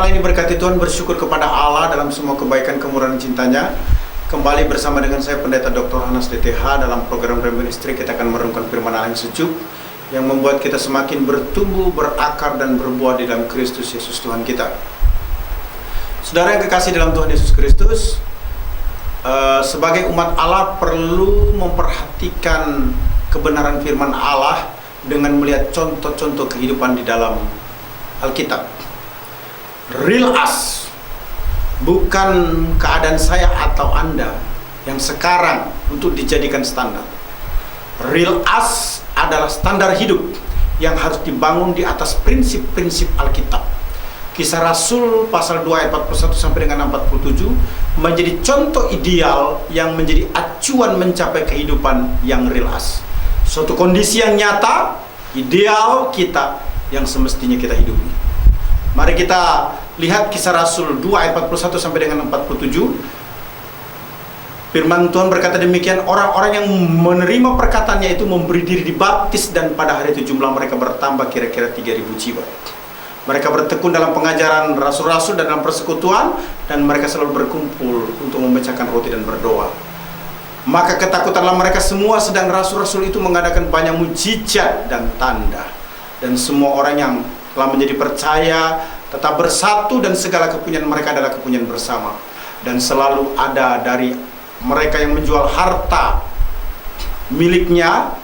malam ini berkati Tuhan, bersyukur kepada Allah dalam semua kebaikan, kemurahan, cintanya. Kembali bersama dengan saya Pendeta Dr. Hanas DTH dalam program Ministry. Kita akan merenungkan firman Allah yang sejuk, yang membuat kita semakin bertumbuh, berakar, dan berbuah di dalam Kristus Yesus Tuhan kita. Saudara yang kekasih dalam Tuhan Yesus Kristus, sebagai umat Allah perlu memperhatikan kebenaran firman Allah dengan melihat contoh-contoh kehidupan di dalam Alkitab. Real us, bukan keadaan saya atau Anda yang sekarang untuk dijadikan standar. Real us adalah standar hidup yang harus dibangun di atas prinsip-prinsip Alkitab. Kisah Rasul pasal 2 ayat 41 sampai dengan 47 menjadi contoh ideal yang menjadi acuan mencapai kehidupan yang real us. Suatu kondisi yang nyata, ideal kita yang semestinya kita hidupi. Mari kita lihat Kisah Rasul 2 ayat 41 sampai dengan 47. Firman Tuhan berkata demikian, orang-orang yang menerima perkataannya itu memberi diri dibaptis, dan pada hari itu jumlah mereka bertambah kira-kira 3.000 jiwa. Mereka bertekun dalam pengajaran rasul-rasul dan dalam persekutuan, dan mereka selalu berkumpul untuk memecahkan roti dan berdoa. Maka ketakutanlah mereka semua, sedang rasul-rasul itu mengadakan banyak mujizat dan tanda. Dan semua orang yang telah menjadi percaya tetap bersatu, dan segala kepunyaan mereka adalah kepunyaan bersama. Dan selalu ada dari mereka yang menjual harta miliknya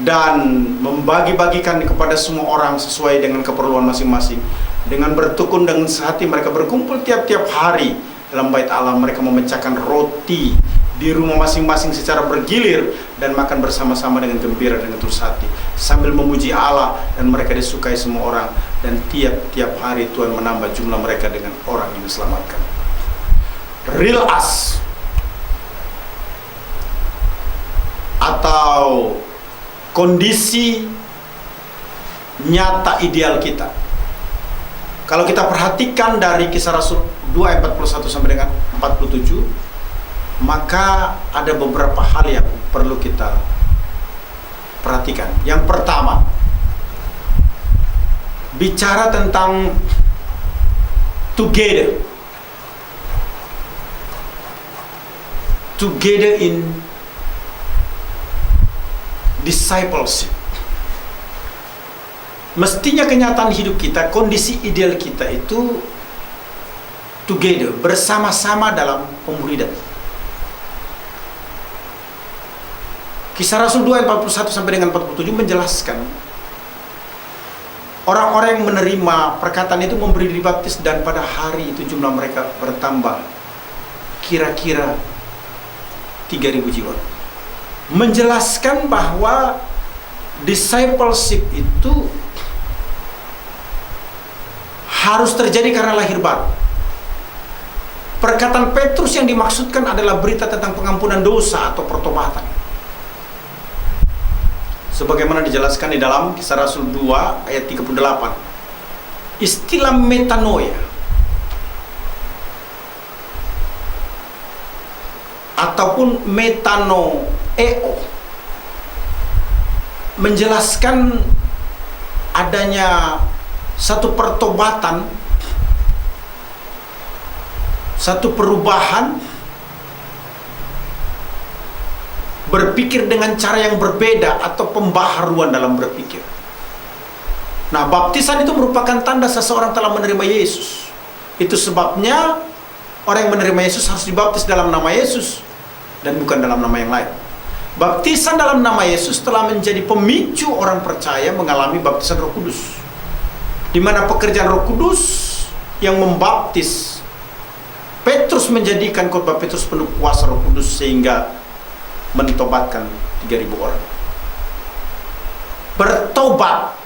dan membagi-bagikan kepada semua orang sesuai dengan keperluan masing-masing. Dengan bertekun dengan sehati mereka berkumpul tiap-tiap hari dalam bait Allah. Mereka memecahkan roti di rumah masing-masing secara bergilir dan makan bersama-sama dengan gembira dan tulus hati sambil memuji Allah, dan mereka disukai semua orang, dan tiap-tiap hari Tuhan menambah jumlah mereka dengan orang yang diselamatkan. Real us atau kondisi nyata ideal kita. Kalau kita perhatikan dari Kisah Rasul 2 ayat 41 sampai dengan 47, maka ada beberapa hal yang perlu kita perhatikan. Yang pertama, bicara tentang together in discipleship. Mestinya kenyataan hidup kita, kondisi ideal kita itu together, bersama-sama dalam pemuridan. Kisah Rasul 2 ayat 41 sampai dengan 47 menjelaskan orang-orang yang menerima perkataan itu memberi diri baptis, dan pada hari itu jumlah mereka bertambah kira-kira 3.000 jiwa. Menjelaskan bahwa discipleship itu harus terjadi karena lahir baru. Perkataan Petrus yang dimaksudkan adalah berita tentang pengampunan dosa atau pertobatan. Sebagaimana dijelaskan di dalam Kisah Rasul 2 ayat 38. Istilah metanoia ataupun metanoeo menjelaskan adanya satu pertobatan, satu perubahan, berpikir dengan cara yang berbeda atau pembaharuan dalam berpikir. Nah, baptisan itu merupakan tanda seseorang telah menerima Yesus. Itu sebabnya orang yang menerima Yesus harus dibaptis dalam nama Yesus dan bukan dalam nama yang lain. Baptisan dalam nama Yesus telah menjadi pemicu orang percaya mengalami baptisan Roh Kudus, di mana pekerjaan Roh Kudus yang membaptis Petrus menjadikan khotbah Petrus penuh kuasa Roh Kudus sehingga mentobatkan 3.000 orang. Bertobat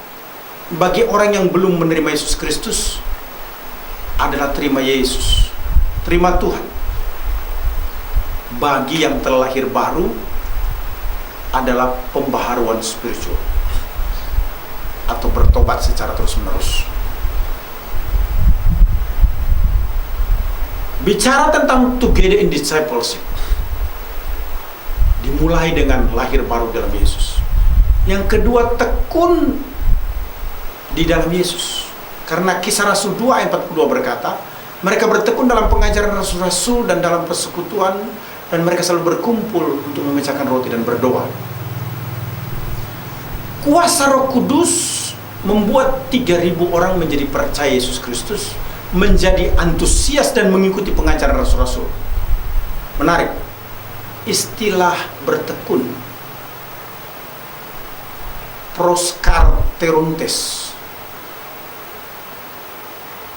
bagi orang yang belum menerima Yesus Kristus adalah terima Yesus, terima Tuhan. Bagi yang telah lahir baru adalah pembaharuan spiritual atau bertobat secara terus-menerus. Bicara tentang together in discipleship dimulai dengan lahir baru dalam Yesus. Yang kedua, tekun di dalam Yesus. Karena Kisah Rasul 2 ayat 42 berkata, mereka bertekun dalam pengajaran rasul-rasul dan dalam persekutuan, dan mereka selalu berkumpul untuk memecahkan roti dan berdoa. Kuasa Roh Kudus membuat 3.000 orang menjadi percaya Yesus Kristus, menjadi antusias dan mengikuti pengajaran rasul-rasul. Menarik, istilah bertekun, proskarterontes,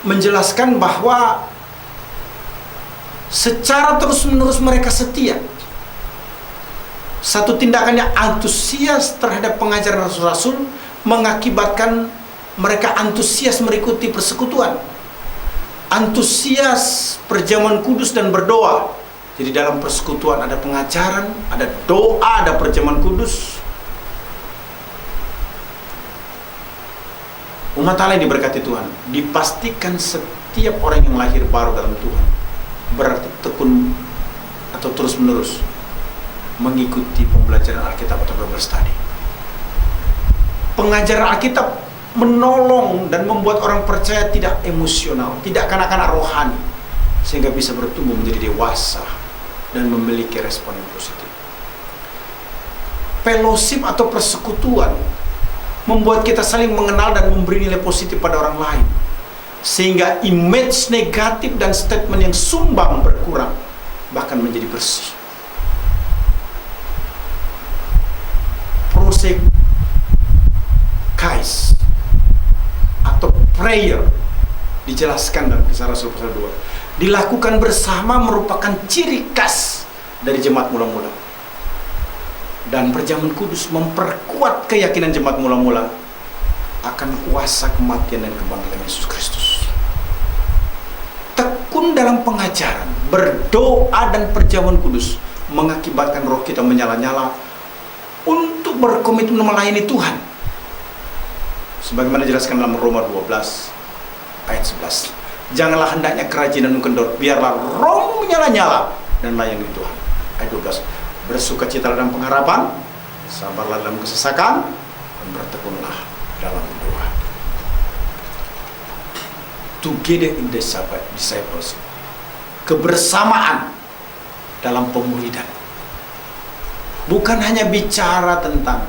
menjelaskan bahwa secara terus-menerus mereka setia. Satu tindakan yang antusias terhadap pengajaran rasul-rasul mengakibatkan mereka antusias mengikuti persekutuan, antusias perjamuan kudus dan berdoa. Jadi dalam persekutuan ada pengajaran, ada doa, ada perjamuan kudus. Umat Allah yang diberkati Tuhan, dipastikan setiap orang yang lahir baru dalam Tuhan berarti tekun atau terus menerus mengikuti pembelajaran Alkitab atau Bible study. Pengajaran Alkitab menolong dan membuat orang percaya tidak emosional, tidak kanak-kanak rohani, sehingga bisa bertumbuh menjadi dewasa dan memiliki respon yang positif. Fellowship atau persekutuan membuat kita saling mengenal dan memberi nilai positif pada orang lain, sehingga image negatif dan statement yang sumbang berkurang, bahkan menjadi bersih. Prosekais atau prayer dijelaskan dalam Kisah Rasul pasal 2, dilakukan bersama merupakan ciri khas dari jemaat mula-mula. Dan perjamuan kudus memperkuat keyakinan jemaat mula-mula akan kuasa kematian dan kebangkitan Yesus Kristus. Tekun dalam pengajaran, berdoa dan perjamuan kudus mengakibatkan roh kita menyala-nyala untuk berkomitmen melayani Tuhan. Sebagaimana dijelaskan dalam Roma 12 ayat 11. Janganlah hendaknya kerajinan kendor, biarlah roh menyala-nyala dan melayani Tuhan. Ayat 12. Bersukacita dalam pengharapan, sabarlah dalam kesesakan, dan bertekunlah dalam doa. Together in discipleship, kebersamaan dalam pemuridan. Bukan hanya bicara tentang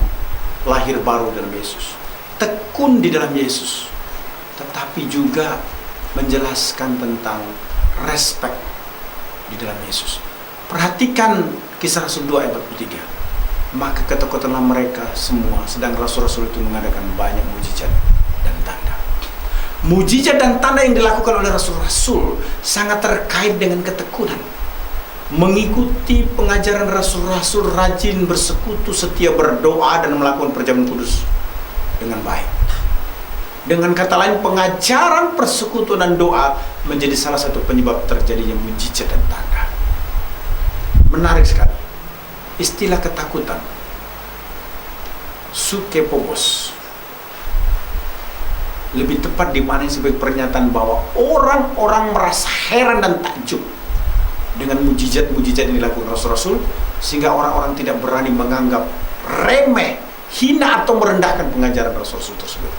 lahir baru dalam Yesus, tekun di dalam Yesus, tetapi juga menjelaskan tentang respect di dalam Yesus. Perhatikan Kisah Rasul 2 ayat 43. Maka ketakutanlah mereka semua, sedang rasul-rasul itu mengadakan banyak mujizat dan tanda. Mujizat dan tanda yang dilakukan oleh rasul-rasul sangat terkait dengan ketekunan. Mengikuti pengajaran rasul-rasul, rajin bersekutu, setia berdoa dan melakukan perjamuan kudus dengan baik. Dengan kata lain, pengajaran persekutuan dan doa menjadi salah satu penyebab terjadinya mujizat dan tanda. Menarik sekali. Istilah ketakutan, sukepobos, lebih tepat dimaknai sebagai pernyataan bahwa orang-orang merasa heran dan takjub dengan mujizat-mujizat yang dilakukan rasul-rasul, sehingga orang-orang tidak berani menganggap remeh, hina atau merendahkan pengajaran rasul-rasul tersebut.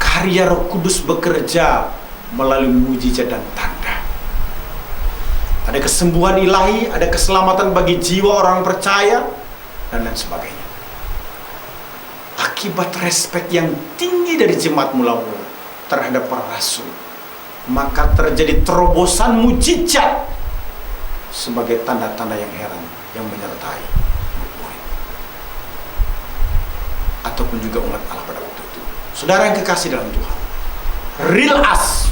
Karya Roh Kudus bekerja melalui mujizat dan tanda. Ada kesembuhan ilahi, ada keselamatan bagi jiwa orang percaya, dan lain sebagainya. Akibat respek yang tinggi dari jemaat mula-mula terhadap para rasul, maka terjadi terobosan mujizat sebagai tanda-tanda yang heran yang menyertai murid-murid ataupun juga umat Allah pada waktu itu. Saudara yang kekasih dalam Tuhan, real us,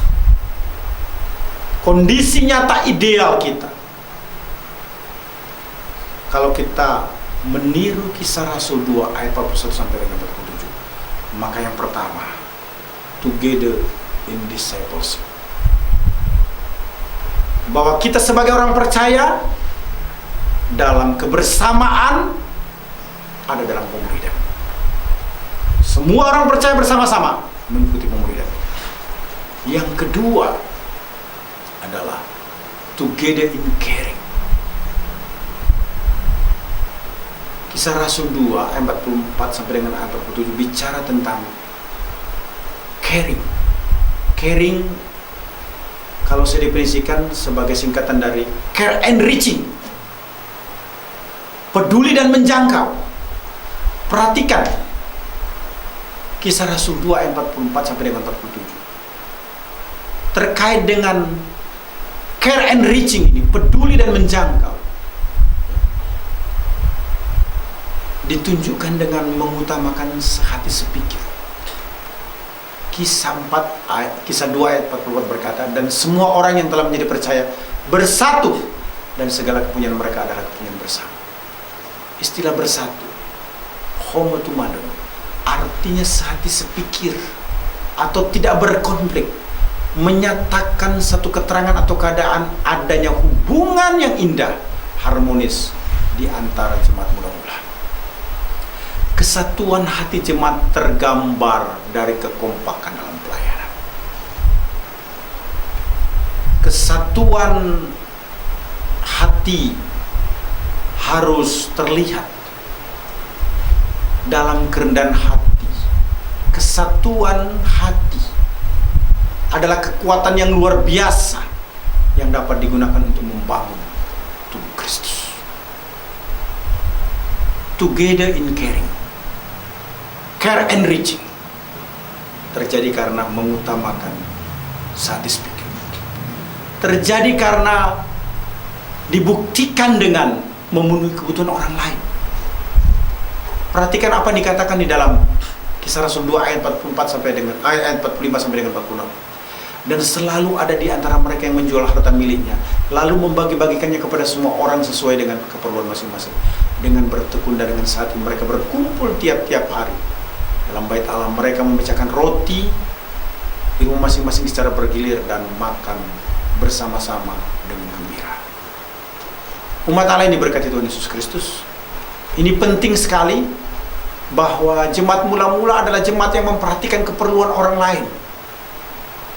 kondisi nyata ideal kita, kalau kita meniru Kisah Rasul 2 ayat 41 sampai dengan 47, maka yang pertama, together in discipleship, bahwa kita sebagai orang percaya dalam kebersamaan ada dalam pemuridan. Semua orang percaya bersama-sama mengikuti pemuridan. Yang kedua adalah together in caring. Kisah Rasul 2 ayat 44 sampai dengan ayat 47 bicara tentang caring. Caring kalau saya definisikan sebagai singkatan dari care and reaching. Peduli dan menjangkau. Perhatikan Kisah Rasul 2 ayat 44 sampai dengan 47. Terkait dengan care and reaching ini, peduli dan menjangkau, ditunjukkan dengan mengutamakan sehati sepikir. Kisah 2 ayat 44 berkata, dan semua orang yang telah menjadi percaya bersatu, dan segala kepunyaan mereka adalah kepunyaan bersama. Istilah bersatu, homotumadon, artinya sehati sepikir atau tidak berkonflik, menyatakan satu keterangan atau keadaan adanya hubungan yang indah, harmonis di antara jemaat mula-mula. Kesatuan hati jemaat tergambar dari kekompakan dalam pelayanan. Kesatuan hati harus terlihat dalam kerendahan hati. Kesatuan hati adalah kekuatan yang luar biasa yang dapat digunakan untuk membangun tubuh Kristus. Together in caring, care and reaching, terjadi karena mengutamakan sehati sepikir. Terjadi karena dibuktikan dengan memenuhi kebutuhan orang lain. Perhatikan apa yang dikatakan di dalam Kisah Rasul 2 ayat 44 sampai dengan ayat 45 sampai dengan 46. Dan selalu ada di antara mereka yang menjual harta miliknya, lalu membagi-bagikannya kepada semua orang sesuai dengan keperluan masing-masing. Dengan bertekun dan dengan hati mereka berkumpul tiap-tiap hari dalam bait Allah. Mereka memecahkan roti di rumah masing-masing secara bergilir dan makan bersama-sama dengan gembira. Umat Allah yang diberkati Tuhan Yesus Kristus, ini penting sekali bahwa jemaat mula-mula adalah jemaat yang memperhatikan keperluan orang lain.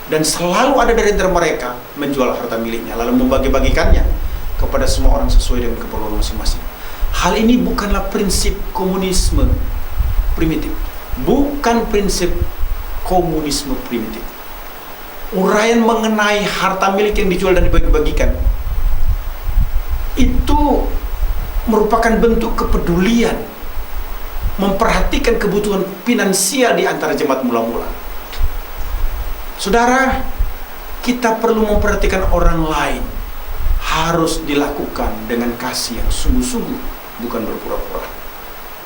Dan selalu ada dari antara mereka menjual harta miliknya lalu membagi-bagikannya kepada semua orang sesuai dengan keperluan masing-masing. Hal ini bukanlah prinsip komunisme primitif. Bukan prinsip komunisme primitif. Uraian mengenai harta milik yang dijual dan dibagi-bagikan itu merupakan bentuk kepedulian, memperhatikan kebutuhan finansial di antara jemaat mula-mula. Saudara, kita perlu memperhatikan orang lain, harus dilakukan dengan kasih yang sungguh-sungguh, bukan berpura-pura.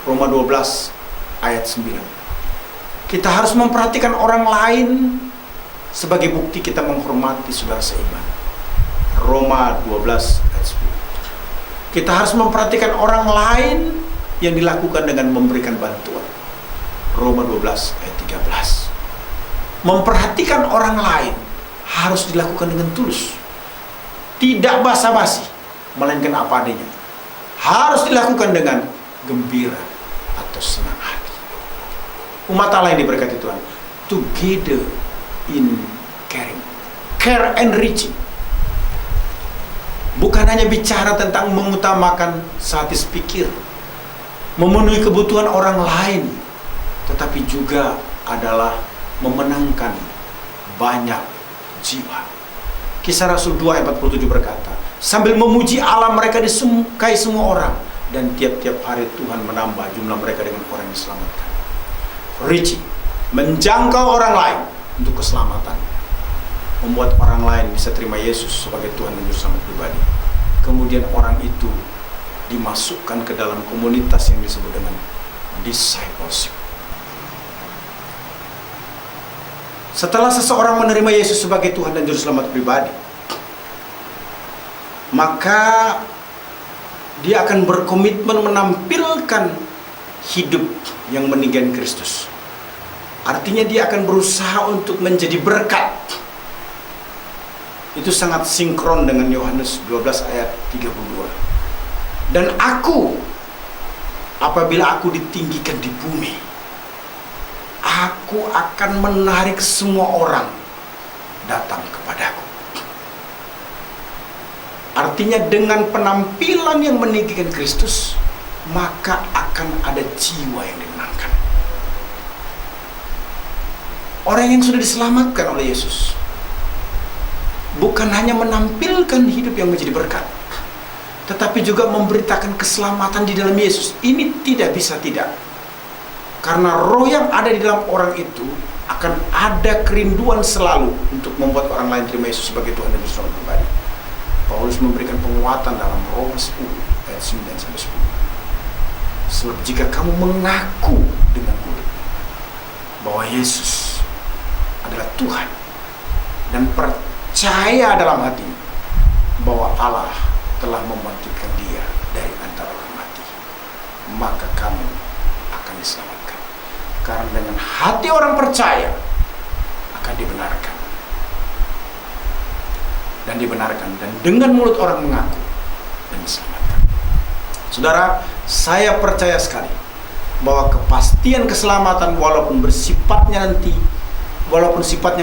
Roma 12 ayat 9. Kita harus memperhatikan orang lain sebagai bukti kita menghormati saudara seiman. Roma 12 ayat 10. Kita harus memperhatikan orang lain yang dilakukan dengan memberikan bantuan. Roma 12 ayat 13. Memperhatikan orang lain harus dilakukan dengan tulus, tidak basa-basi, melainkan apa adanya. Harus dilakukan dengan gembira atau senang hati. Umat Allah yang diberkati Tuhan, together in caring, care and reaching. Bukan hanya bicara tentang mengutamakan sehati sepikir, memenuhi kebutuhan orang lain, tetapi juga adalah memenangkan banyak jiwa. Kisah Rasul 2 ayat 47 berkata, sambil memuji Allah mereka disukai semua orang, dan tiap-tiap hari Tuhan menambah jumlah mereka dengan orang yang diselamatkan. Reaching, menjangkau orang lain untuk keselamatan, membuat orang lain bisa terima Yesus sebagai Tuhan dan Juru Selamat pribadi. Kemudian orang itu dimasukkan ke dalam komunitas yang disebut dengan discipleship. Setelah seseorang menerima Yesus sebagai Tuhan dan Juru Selamat pribadi, maka dia akan berkomitmen menampilkan hidup yang meninggikan Kristus. Artinya dia akan berusaha untuk menjadi berkat. Itu sangat sinkron dengan Yohanes 12 ayat 32. Dan apabila aku ditinggikan di bumi, aku akan menarik semua orang datang kepadaku. Artinya dengan penampilan yang meninggikan Kristus, maka akan ada jiwa yang dimenangkan. Orang yang sudah diselamatkan oleh Yesus bukan hanya menampilkan hidup yang menjadi berkat, tetapi juga memberitakan keselamatan di dalam Yesus. Ini tidak bisa tidak. Karena roh yang ada di dalam orang itu akan ada kerinduan selalu untuk membuat orang lain terima Yesus sebagai Tuhan dan Juru Selamat pribadi. Paulus memberikan penguatan dalam Roma 10 ayat 9-10. Sebab jika kamu mengaku dengan mulut bahwa Yesus adalah Tuhan dan percaya dalam hati bahwa Allah telah membangkitkan Dia dari antara orang mati, maka kamu akan diselamatkan. Karena dengan hati orang percaya akan dibenarkan dan dengan mulut orang mengaku dan diselamatkan. Saudara, saya percaya sekali bahwa kepastian keselamatan walaupun sifatnya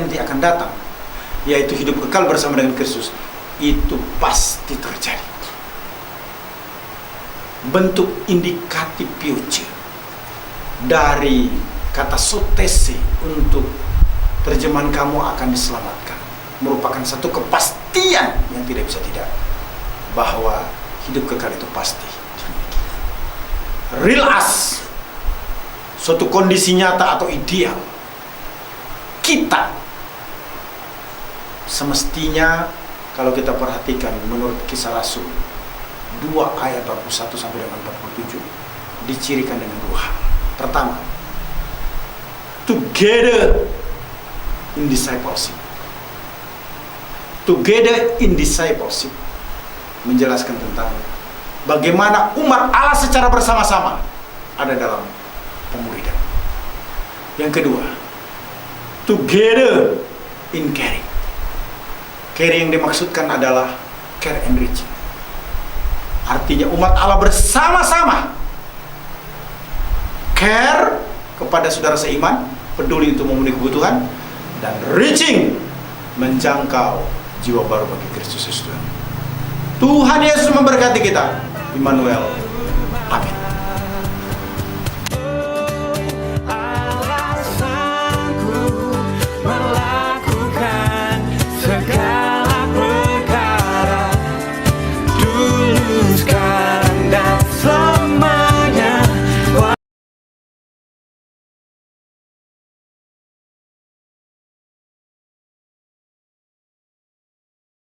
nanti akan datang, yaitu hidup kekal bersama dengan Kristus, itu pasti terjadi. Bentuk indikatif future dari kata sotese untuk terjemahan kamu akan diselamatkan merupakan satu kepastian yang tidak bisa tidak, bahwa hidup kekal itu pasti dimiliki. Real us, suatu kondisi nyata atau ideal. Kita semestinya, kalau kita perhatikan menurut Kisah Rasul 2 ayat 41 sampai dengan 47, dicirikan dengan 2 hal. Pertama, together in discipleship. Together in discipleship menjelaskan tentang bagaimana umat Allah secara bersama-sama ada dalam pemuridan. Yang kedua, together in caring. Caring yang dimaksudkan adalah care and reaching. Artinya umat Allah bersama-sama care kepada saudara seiman, peduli untuk memenuhi kebutuhan, dan reaching, menjangkau jiwa baru bagi Kristus Yesus. Tuhan Yesus memberkati kita. Immanuel. Amin.